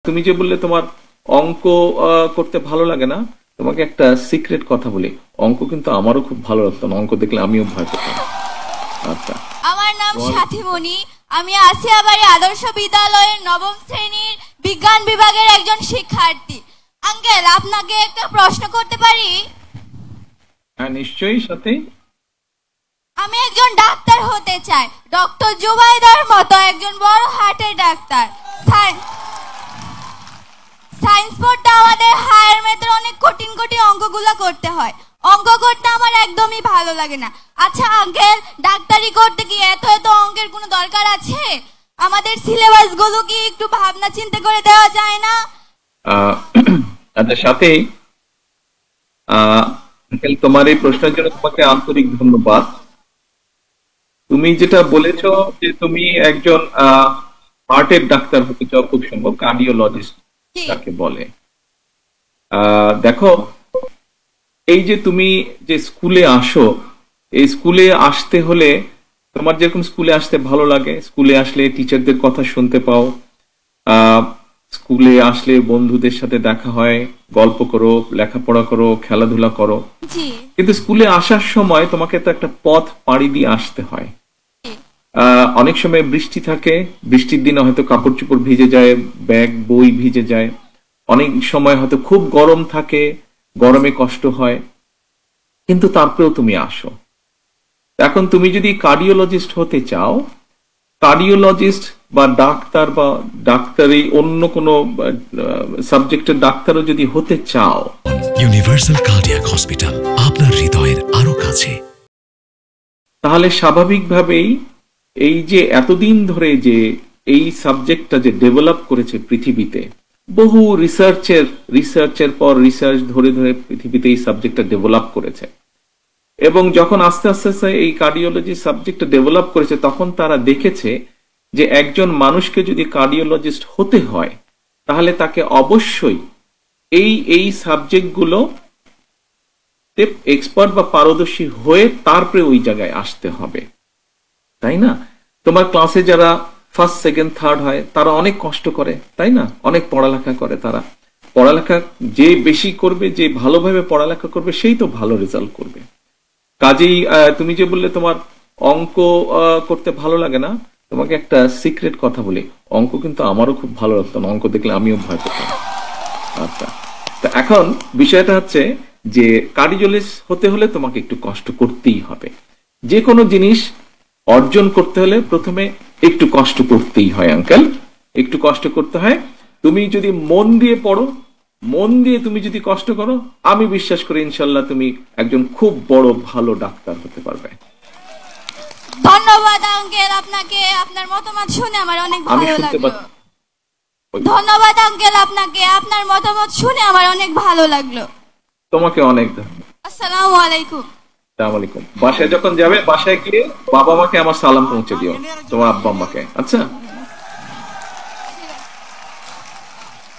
তুমি যে বললে তোমার অঙ্ক করতে ভালো লাগে না, তোমাকে একটা সিক্রেট কথা বলি, অঙ্ক কিন্তু আমারও খুব ভালো লাগতো না, অঙ্ক দেখলে আমিও ভয় পেতাম। আচ্ছা, আমার নাম সাথীমণি, আমি আসিয়াবাড়ি আদর্শ বিদ্যালয়ের নবম শ্রেণীর বিজ্ঞান বিভাগের একজন শিক্ষার্থী। আঙ্কেল, আপনাকে একটা প্রশ্ন করতে পারি? হ্যাঁ নিশ্চয়ই সাথী। আমি একজন ডাক্তার হতে চাই, ডক্টর জুবাইদার মতো একজন বড় হার্টের ডাক্তার। সায়েন্স পড়তে আমাদের হায়ার ম্যাথের অনেক কঠিন কঠিন অঙ্কগুলো করতে হয়, অঙ্ক করতে আমার একদমই ভালো লাগে না। আচ্ছা আঙ্কেল, ডাক্তারি করতে কি এত এত অঙ্কের কোনো দরকার আছে? আমাদের সিলেবাস গুলো কি একটু ভাবনা চিন্তা করে দেওয়া যায় না? আচ্ছা সাথে, আঙ্কেল তোমার এই প্রশ্নের জন্য তোমাকে আন্তরিক ধন্যবাদ। তুমি যেটা বলেছ যে তুমি একজন হার্টের ডাক্তার হতে চাও, খুব সম্ভব কার্ডিওলজিস্ট যাকে বলে। দেখো, এই যে তুমি যে স্কুলে আসো, এই স্কুলে আসতে হলে তোমার যেরকম স্কুলে আসতে ভালো লাগে, স্কুলে আসলে টিচারদের কথা শুনতে পাও, স্কুলে আসলে বন্ধুদের সাথে দেখা হয়, গল্প করো, লেখাপড়া করো, খেলাধুলা করো। কিন্তু স্কুলে আসার সময় তোমাকে তো একটা পথ পাড়ি দিয়ে আসতে হয়। অনেক সময় বৃষ্টি থাকে, বৃষ্টির দিনে হয়তো কাপড় চোপড় ভিজে যায়, ব্যাগ বই ভিজে যায়। অনেক সময় হয়তো খুব গরম থাকে, গরমে কষ্ট হয়, কিন্তু তারপরেও তুমি আসো। এখন তুমি যদি কার্ডিওলজিস্ট হতে চাও, কার্ডিওলজিস্ট বা ডাক্তার বা ডাক্তারি অন্য কোনো সাবজেক্টের ডাক্তারও যদি হতে চাও, ইউনিভার্সাল কার্ডিয়াক হসপিটাল আপনার হৃদয়ের আরো কাছে। তাহলে স্বাভাবিকভাবেই এই যে এতদিন ধরে যে এই সাবজেক্টটা যে ডেভেলপ করেছে পৃথিবীতে, বহু রিসার্চের পর রিসার্চ ধরে ধরে পৃথিবীতে এই সাবজেক্টটা ডেভেলপ করেছে। এবং যখন আস্তে আস্তে এই কার্ডিওলজি সাবজেক্টটা ডেভেলপ করেছে, তখন তারা দেখেছে যে একজন মানুষকে যদি কার্ডিওলজিস্ট হতে হয়, তাহলে তাকে অবশ্যই এই সাবজেক্টগুলো এক্সপার্ট বা পারদর্শী হয়ে তারপরে ওই জায়গায় আসতে হবে, তাই না? তোমার ক্লাসে যারা ফার্স্ট সেকেন্ড থার্ড হয়, তারা অনেক কষ্ট করে, তাই না? অনেক পড়ালেখা করে। তারা পড়ালেখা যে বেশি করবে, যে ভালোভাবে পড়ালেখা করবে, সেই তো ভালো রেজাল্ট করবে। কাজেই তুমি যে বললে তোমার অঙ্ক করতে ভালো লাগে না, তোমাকে একটা সিক্রেট কথা বলি, অঙ্ক কিন্তু আমারও খুব ভালো লাগতো না, অঙ্ক দেখলে আমিও ভয় পেতাম। আচ্ছা, তা এখন বিষয়টা হচ্ছে যে কার্ডিওলজিস্ট হতে হলে তোমাকে একটু কষ্ট করতেই হবে। যে কোনো জিনিস অর্জন করতে হলে প্রথমে একটু কষ্ট করতেই হয় আঙ্কেল, একটু কষ্ট করতে হয়। তুমি যদি মন দিয়ে পড়ো, মন দিয়ে তুমি যদি কষ্ট করো, আমি বিশ্বাস করি ইনশাল্লাহ তুমি একজন খুব বড় ভালো ডাক্তার হতে পারবে। ধন্যবাদ আঙ্কেল, আপনাকে আপনার মতামত শুনে আমার অনেক ভালো লাগলো। ধন্যবাদ আঙ্কেল, আপনাকে আপনার মতামত শুনে আমার অনেক ভালো লাগলো। তোমাকে অনেক ধন্যবাদ। আসসালামু আলাইকুম। আসসালামু আলাইকুম। বাসায় যখন যাবে, বাসায় গিয়ে বাবা মাকে আমার সালাম পৌঁছে দিও, তোমার আব্বা আম্মাকে। আচ্ছা।